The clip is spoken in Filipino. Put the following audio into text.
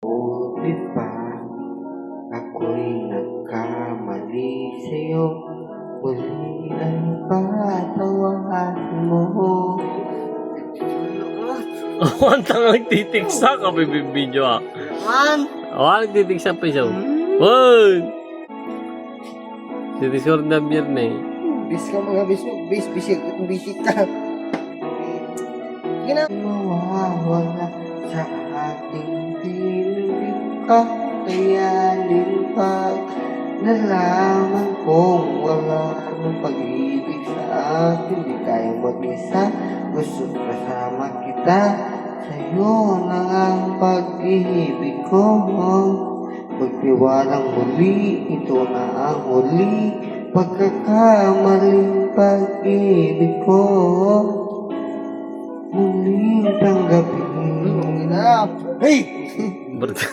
Di ba ako'y nagkamali sa'yo? Muli ay patawarin mo. Ang tangang titiksa ka, bibidyo ah. Man! Nagtitiksa pa siya. Wag! Sitisor na biyernes. Bis ka mga bisik ka. Mawawala sa ating piling ka. Kaya limpag nalaman kong wala ng pag-ibig sa akin. Di tayong mag-isa, gusto kasama kita. Sa'yo na ang pag-ibig ko. Magtiwalang muli, ito na ang huli. Pagkakamaling pag-ibig ko. Muling tanggapin. Hey! Berarti